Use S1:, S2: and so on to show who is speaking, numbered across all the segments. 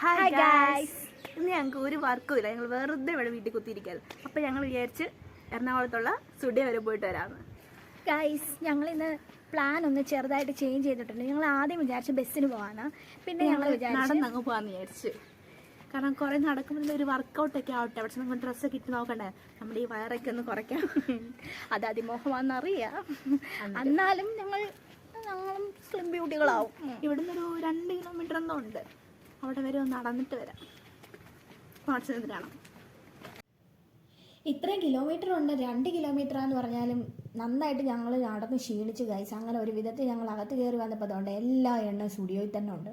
S1: Hi guys, ഇന്ന് ഞങ്ങൾക്ക് ഒരു വർക്കും ഇല്ല. ഞങ്ങൾ വെറുതെ ഇവിടെ വീട്ടിൽ കുത്തിയിരിക്കാറ്. അപ്പോൾ ഞങ്ങൾ വിചാരിച്ച് എറണാകുളത്തുള്ള സ്റ്റുഡിയോ വരെ പോയിട്ട് വരാമെന്ന്.
S2: ഗൈസ്, ഞങ്ങളിന്ന് പ്ലാൻ ഒന്ന് ചെറുതായിട്ട് ചേഞ്ച് ചെയ്തിട്ടുണ്ട്. ഞങ്ങൾ ആദ്യം വിചാരിച്ച് ബസ്സിന് പോകാനാണ്. പിന്നെ ഞങ്ങൾ
S1: നടന്നങ്ങ് പോകാമെന്ന് വിചാരിച്ച്. കാരണം കുറേ നടക്കുമ്പോൾ ഒരു വർക്കൗട്ടൊക്കെ ആവട്ടെ. പക്ഷെ നമുക്ക് ഡ്രസ്സൊക്കെ ഇട്ട് നോക്കണ്ടേ, നമ്മുടെ ഈ വയറൊക്കെ ഒന്ന് കുറയ്ക്കാം.
S2: അത് അതിമോഹമാണെന്നറിയാം. എന്നാലും ഞങ്ങളും സ്ലിം ബ്യൂട്ടികളാവും.
S1: ഇവിടുന്ന് ഒരു 2 കിലോമീറ്റർ എന്തോ ഉണ്ട്. അവിടെ വരെ ഒന്ന് നടന്നിട്ട് വരാം. കാണാം.
S2: ഇത്രയും കിലോമീറ്റർ ഉണ്ട്. 2 കിലോമീറ്ററാന്ന് പറഞ്ഞാലും നന്നായിട്ട് ഞങ്ങൾ നടന്ന് ക്ഷീണിച്ച് ഗൈസ്. അങ്ങനെ ഒരു വിധത്തിൽ ഞങ്ങൾ അകത്ത് കയറി വന്നപ്പോൾ അതുകൊണ്ട് എല്ലാ എണ്ണ സ്റ്റുഡിയോയിൽ തന്നെ ഉണ്ട്.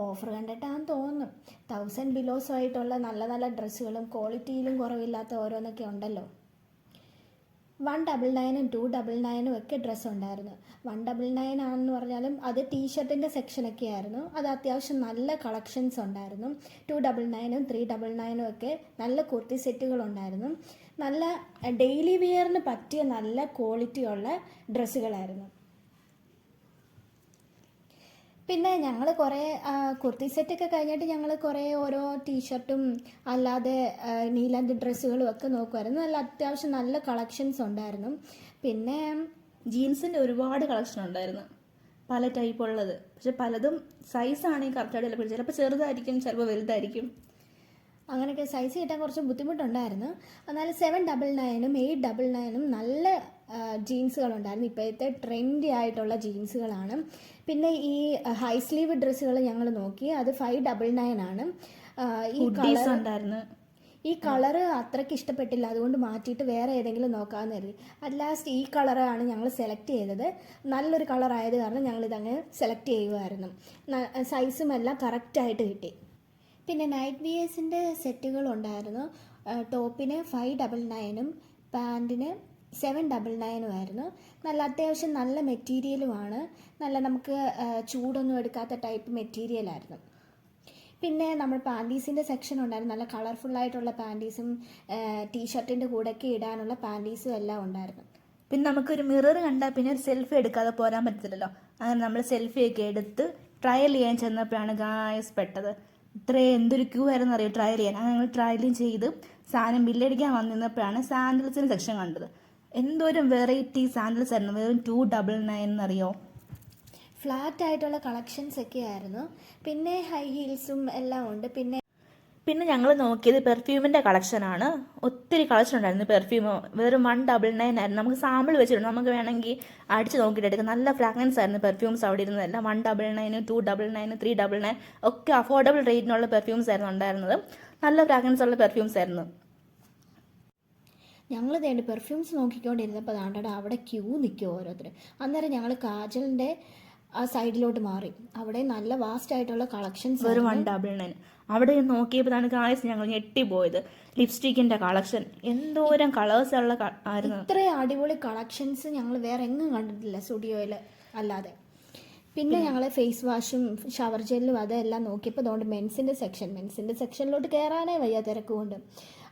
S2: ഓഫർ കണ്ടിട്ടാന്ന് തോന്നുന്നു. 1000 ബിലോസ് ആയിട്ടുള്ള നല്ല നല്ല ഡ്രസ്സുകളും ക്വാളിറ്റിയിലും കുറവില്ലാത്ത ഓരോന്നൊക്കെ ഉണ്ടല്ലോ. 199 299 ഒക്കെ ഡ്രസ്സ് ഉണ്ടായിരുന്നു. 199 ആണെന്ന് പറഞ്ഞാലും അത് ടീഷർട്ടിൻ്റെ സെക്ഷനൊക്കെ ആയിരുന്നു. അത് അത്യാവശ്യം നല്ല കളക്ഷൻസ് ഉണ്ടായിരുന്നു. 299 399 ഒക്കെ നല്ല കുർത്തി സെറ്റുകളുണ്ടായിരുന്നു. നല്ല ഡെയിലി വെയറിന് പറ്റിയ നല്ല ക്വാളിറ്റിയുള്ള ഡ്രസ്സുകളായിരുന്നു. പിന്നെ ഞങ്ങൾ കുറേ കുർത്തി സെറ്റൊക്കെ കഴിഞ്ഞിട്ട് ഞങ്ങൾ കുറേ ഓരോ ടീഷർട്ടും അല്ലാതെ നീലൻ്റെ ഡ്രസ്സുകളും ഒക്കെ നോക്കുമായിരുന്നു. നല്ല അത്യാവശ്യം നല്ല കളക്ഷൻസ് ഉണ്ടായിരുന്നു. പിന്നെ
S1: ജീൻസിൻ്റെ ഒരുപാട് കളക്ഷൻ ഉണ്ടായിരുന്നു, പല ടൈപ്പ് ഉള്ളത്. പക്ഷെ പലതും സൈസാണെങ്കിൽ കറക്റ്റായിട്ട് ചിലപ്പോൾ ചെറുതായിരിക്കും, ചിലപ്പോൾ വലുതായിരിക്കും.
S2: അങ്ങനെയൊക്കെ സൈസ് കിട്ടാൻ കുറച്ച് ബുദ്ധിമുട്ടുണ്ടായിരുന്നു. എന്നാലും 799 899 നല്ല ജീൻസുകളുണ്ടായിരുന്നു. ഇപ്പോഴത്തെ ട്രെൻഡി ആയിട്ടുള്ള ജീൻസുകളാണ്. പിന്നെ ഈ ഹൈ സ്ലീവ് ഡ്രസ്സുകൾ ഞങ്ങൾ നോക്കി, അത് 599 ആണ്. ഈ കളറ് അത്രയ്ക്ക് ഇഷ്ടപ്പെട്ടില്ല, അതുകൊണ്ട് മാറ്റിയിട്ട് വേറെ ഏതെങ്കിലും നോക്കാമെന്ന് കരുതി. അറ്റ് ലാസ്റ്റ് ഈ കളറാണ് ഞങ്ങൾ സെലക്ട് ചെയ്തത്. നല്ലൊരു കളറായത് കാരണം ഞങ്ങളിതങ്ങ് സെലക്ട് ചെയ്യുമായിരുന്നു. സൈസും എല്ലാം കറക്റ്റായിട്ട് കിട്ടി. പിന്നെ നൈറ്റ് വിയേഴ്സിൻ്റെ സെറ്റുകളുണ്ടായിരുന്നു. ടോപ്പിന് 599 പാൻറ്റിന് 799 ആയിരുന്നു. നല്ല അത്യാവശ്യം നല്ല മെറ്റീരിയലുമാണ്. നല്ല നമുക്ക് ചൂടൊന്നും എടുക്കാത്ത ടൈപ്പ് മെറ്റീരിയലായിരുന്നു. പിന്നെ നമ്മൾ പാൻറ്റീസിൻ്റെ സെക്ഷൻ ഉണ്ടായിരുന്നു. നല്ല കളർഫുള്ളായിട്ടുള്ള പാൻറ്റീസും ടീഷർട്ടിൻ്റെ കൂടെയൊക്കെ ഇടാനുള്ള പാൻറ്റീസും എല്ലാം ഉണ്ടായിരുന്നു.
S1: പിന്നെ നമുക്കൊരു മിറർ കണ്ടാൽ പിന്നെ ഒരു സെൽഫി എടുക്കാതെ പോരാൻ പറ്റത്തില്ലല്ലോ. അങ്ങനെ നമ്മൾ സെൽഫിയൊക്കെ എടുത്ത് ട്രയൽ ചെയ്യാൻ ചെന്നപ്പോഴാണ് ഗായ്സ് പെട്ടത്. എന്തൊരു ക്യൂ ആയിരുന്നു അറിയോ ട്രയൽ ചെയ്യാൻ. അങ്ങനെ ഞങ്ങൾ ട്രയലും ചെയ്ത് സാധനം ബില്ലടിക്കാൻ വന്നിരുന്നപ്പോഴാണ് സാൻഡൽസിൻ്റെ സെക്ഷൻ കണ്ടത്. എന്തോരം വെറൈറ്റി സാൻഡൽസ് ആയിരുന്നു. വെറും 299 എന്നറിയോ.
S2: ഫ്ലാറ്റ് ആയിട്ടുള്ള കളക്ഷൻസ് ഒക്കെ ആയിരുന്നു. പിന്നെ ഹൈ ഹീൽസും എല്ലാം ഉണ്ട്.
S1: പിന്നെ ഞങ്ങൾ നോക്കിയത് പെർഫ്യൂമിൻ്റെ കളക്ഷനാണ്. ഒത്തിരി കളക്ഷൻ ഉണ്ടായിരുന്നു. പെർഫ്യൂം വെറും 199 ആയിരുന്നു. നമുക്ക് സാമ്പിൾ വെച്ചിട്ടുണ്ട്, നമുക്ക് വേണമെങ്കിൽ അടിച്ച് നോക്കിയിട്ട് എടുക്കാം. നല്ല ഫ്രാഗ്രൻസ് ആയിരുന്നു പെർഫ്യൂംസ് അവിടെ ഇരുന്നതെല്ലാം. 199 299 399 ഒക്കെ അഫോർഡബിൾ റേറ്റിനുള്ള പെർഫ്യൂംസ് ആയിരുന്നു ഉണ്ടായിരുന്നത്. നല്ല ഫ്രാഗ്രൻസ് ഉള്ള പെർഫ്യൂംസ് ആയിരുന്നു.
S2: ഞങ്ങൾ വേണ്ടി പെർഫ്യൂംസ് നോക്കിക്കൊണ്ടിരുന്നപ്പോൾ താണ്ടട അവിടെ ക്യൂ നിൽക്കും ഓരോരുത്തർ. അന്നേരം ഞങ്ങൾ കാജലിൻ്റെ ആ സൈഡിലോട്ട് മാറി. അവിടെ നല്ല വാസ്റ്റ് ആയിട്ടുള്ള കളക്ഷൻസ്.
S1: വെറും 199 അവിടെ നോക്കിയപ്പോഴാണ് കാഴ്ച ഞങ്ങൾ ഞെട്ടിപ്പോയത്. ലിപ്സ്റ്റിക്കിൻ്റെ കളക്ഷൻ എന്തോരം കളേഴ്സ് ഉള്ള ആയിരുന്നു.
S2: ഇത്രയും അടിപൊളി കളക്ഷൻസ് ഞങ്ങൾ വേറെ എങ്ങും കണ്ടിട്ടില്ല സ്റ്റുഡിയോയിൽ അല്ലാതെ. പിന്നെ ഞങ്ങൾ ഫേസ് വാഷും ഷവർ ജെല്ലും അതെല്ലാം നോക്കിയപ്പോൾ അതുകൊണ്ട് മെൻസിൻ്റെ സെക്ഷനിലോട്ട് കയറാനേ വയ്യ തിരക്കുകൊണ്ട്.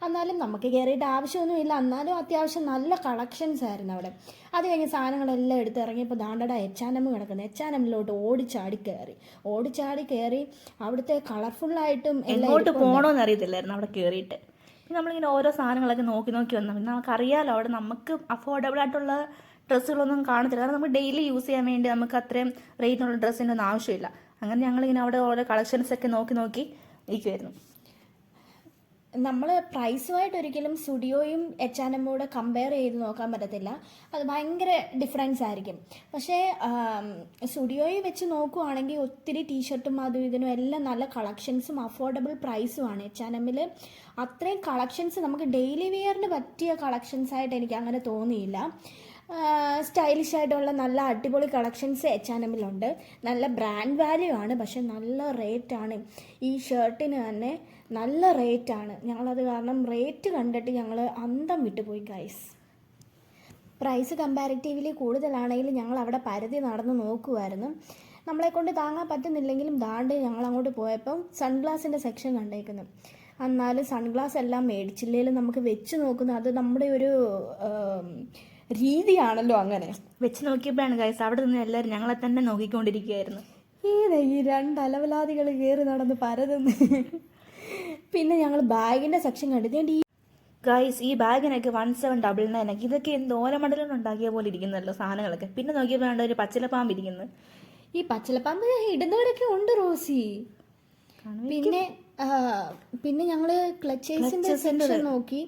S2: എന്നാലും നമുക്ക് കയറിയിട്ട് ആവശ്യമൊന്നുമില്ല. എന്നാലും അത്യാവശ്യം നല്ല കളക്ഷൻസ് ആയിരുന്നു അവിടെ. അത് കഴിഞ്ഞ് സാധനങ്ങളെല്ലാം എടുത്ത് ഇറങ്ങിയപ്പോൾ ദാണ്ടട H&M കിടക്കുന്നത്. H&Mലോട്ട് ഓടിച്ചാടി കയറി അവിടുത്തെ കളർഫുള്ളായിട്ടും
S1: എങ്ങോട്ട് പോകണമെന്ന് അറിയത്തില്ലായിരുന്നു അവിടെ കയറിയിട്ട്. പിന്നെ നമ്മളിങ്ങനെ ഓരോ സാധനങ്ങളൊക്കെ നോക്കി വന്നു. പിന്നെ നമുക്കറിയാമല്ലോ അവിടെ നമുക്ക് അഫോർഡബിൾ ആയിട്ടുള്ള ഡ്രസ്സുകളൊന്നും കാണത്തില്ല. കാരണം നമുക്ക് ഡെയിലി യൂസ് ചെയ്യാൻ വേണ്ടി നമുക്ക് അത്രയും റേറ്റിനുള്ള ഡ്രസ്സിൻ്റെ ഒന്നും ആവശ്യമില്ല. അങ്ങനെ ഞങ്ങളിങ്ങനെ അവിടെ ഓരോ കളക്ഷൻസൊക്കെ നോക്കി ഇരിക്കുമായിരുന്നു.
S2: നമ്മൾ പ്രൈസുമായിട്ട് ഒരിക്കലും സ്റ്റുഡിയോയും H&M കൂടെ കമ്പയർ ചെയ്ത് നോക്കാൻ പറ്റത്തില്ല. അത് ഭയങ്കര ഡിഫറൻസ് ആയിരിക്കും. പക്ഷേ സ്റ്റുഡിയോയിൽ വെച്ച് നോക്കുവാണെങ്കിൽ ഒത്തിരി ടീഷർട്ടും അതും ഇതിനും എല്ലാം നല്ല കളക്ഷൻസും അഫോർഡബിൾ പ്രൈസുമാണ്. H&Mൽ അത്രയും കളക്ഷൻസ് നമുക്ക് ഡെയിലി വെയറിന് പറ്റിയ കളക്ഷൻസ് ആയിട്ട് എനിക്ക് അങ്ങനെ തോന്നിയില്ല. സ്റ്റൈലിഷ് ആയിട്ടുള്ള നല്ല അടിപൊളി കളക്ഷൻസ് H&Mലുണ്ട്. നല്ല ബ്രാൻഡ് വാല്യൂ ആണ്, പക്ഷെ നല്ല റേറ്റാണ്. ഈ ഷർട്ടിന് തന്നെ നല്ല റേറ്റാണ്. ഞങ്ങളത് കാരണം റേറ്റ് കണ്ടിട്ട് ഞങ്ങൾ അന്തം വിട്ടുപോയി ഗൈസ്. പ്രൈസ് കമ്പാരിറ്റീവ്ലി കൂടുതലാണെങ്കിലും ഞങ്ങൾ അവിടെ പരതി നടന്ന് നോക്കുമായിരുന്നു. നമ്മളെ കൊണ്ട് താങ്ങാൻ പറ്റുന്നില്ലെങ്കിലും ദാണ്ട് ഞങ്ങൾ അങ്ങോട്ട് പോയപ്പം സൺഗ്ലാസിൻ്റെ സെക്ഷൻ കണ്ടേക്കുന്നു. എന്നാലും സൺഗ്ലാസ് എല്ലാം മേടിച്ചില്ലെങ്കിലും നമുക്ക് വെച്ച് നോക്കുന്നത് അത് നമ്മുടെ ഒരു രീതിയാണല്ലോ. അങ്ങനെ
S1: വെച്ച് നോക്കിയപ്പോഴാണ് ഗൈസ് അവിടെ നിന്ന് എല്ലാവരും ഞങ്ങളെ തന്നെ നോക്കിക്കൊണ്ടിരിക്കുകയായിരുന്നു.
S2: ഈ രണ്ട് അലവലാദികൾ കയറി നടന്ന് പരതുന്നു. പിന്നെ ഞങ്ങൾ ബാഗിൻ്റെ സെക്ഷൻ കണ്ടിട്ട്
S1: ഗൈസ് ഈ ബാഗിനൊക്കെ 1799 ഇതൊക്കെ എന്തോരമടലിൽ ഉണ്ടാക്കിയ പോലെ ഇരിക്കുന്നല്ലോ സാധനങ്ങളൊക്കെ. പിന്നെ നോക്കിയപ്പോൾ വേണ്ട ഒരു പച്ചിലപ്പാമ്പ് ഇരിക്കുന്നത്.
S2: ഈ പച്ചിലപ്പാമ്പ് ഇടുന്നവരൊക്കെ ഉണ്ട് റോസി. പിന്നെ ഞങ്ങൾ ക്ലച്ചേഴ്സിന്റെ സെക്ഷൻ നോക്കി.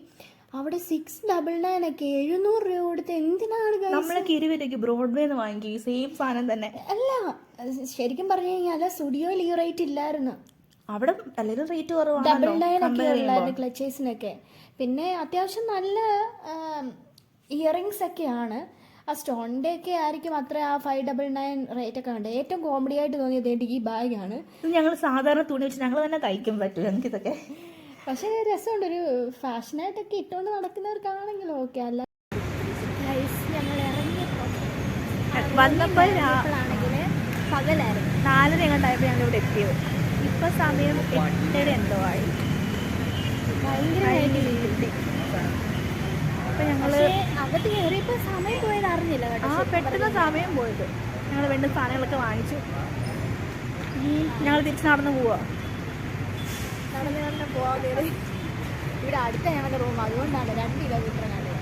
S2: അവിടെ 699 ഒക്കെ 700 രൂപ കൊടുത്ത് എന്തിനാണ്
S1: നമ്മളൊക്കെ 20 രൂപയ്ക്ക് ബ്രോഡ്വേന്ന് വാങ്ങി സെയിം സാധനം തന്നെ.
S2: അല്ല ശരിക്കും പറഞ്ഞു കഴിഞ്ഞാൽ സ്റ്റുഡിയോയിൽ ഈ റേറ്റ് ഇല്ലായിരുന്നു.
S1: അവിടെ അല്ലെങ്കിൽ റേറ്റ് കുറവാണ്.
S2: 999 ഒക്കെ ഉള്ളായിരുന്നു ക്ലച്ചേഴ്സിനൊക്കെ. പിന്നെ അത്യാവശ്യം നല്ല ഇയറിങ്സ് ഒക്കെയാണ്. ആ സ്റ്റോണിൻ്റെ ഒക്കെ ആയിരിക്കും അത്ര ആ 599 റേറ്റ് ഒക്കെ ഉണ്ട്. ഏറ്റവും കോമഡി ആയിട്ട് തോന്നിയത് ഈ ബാഗാണ്.
S1: ഞങ്ങൾ സാധാരണ തുണി വെച്ച് ഞങ്ങൾ തന്നെ തയ്ക്കാൻ പറ്റും എനിക്കിതൊക്കെ.
S2: പക്ഷേ രസമുണ്ട്, ഒരു ഫാഷനായിട്ടൊക്കെ ഇട്ടുകൊണ്ട് നടക്കുന്നവർക്കാണെങ്കിലും ഓക്കെ. അല്ല ഞങ്ങൾ ഇറങ്ങിയപ്പോൾ വന്നപ്പോഴാണെങ്കിൽ പകലായിരുന്നു,
S1: 4:30 എങ്ങോട്ടായപ്പോൾ ഞങ്ങൾ ഇവിടെ എത്തിയത്. ഇപ്പം സമയം 8:30 എന്തോ ആയി.
S2: ഭയങ്കരമായിട്ട്.
S1: അപ്പം ഞങ്ങൾ
S2: അകത്ത് കയറിയപ്പോൾ സമയം പോയത് അറിഞ്ഞില്ല കേട്ടോ.
S1: പെട്ടെന്ന് സമയം പോയത്. ഞങ്ങൾ വേണ്ട സാധനങ്ങളൊക്കെ വാങ്ങിച്ചു. ഞങ്ങൾ തിരിച്ച് നടന്നു പോവാ.
S2: നടന്ന് പോകാതെ ഇവിടെ അടുത്ത ഞങ്ങളുടെ റൂം, അതുകൊണ്ടാണ് 2 കിലോമീറ്റർ കണ്ടത്.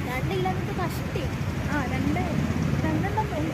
S2: 2 കിലോമീറ്റർ കഷ്ടി.
S1: 2 2
S2: 2 പോയി.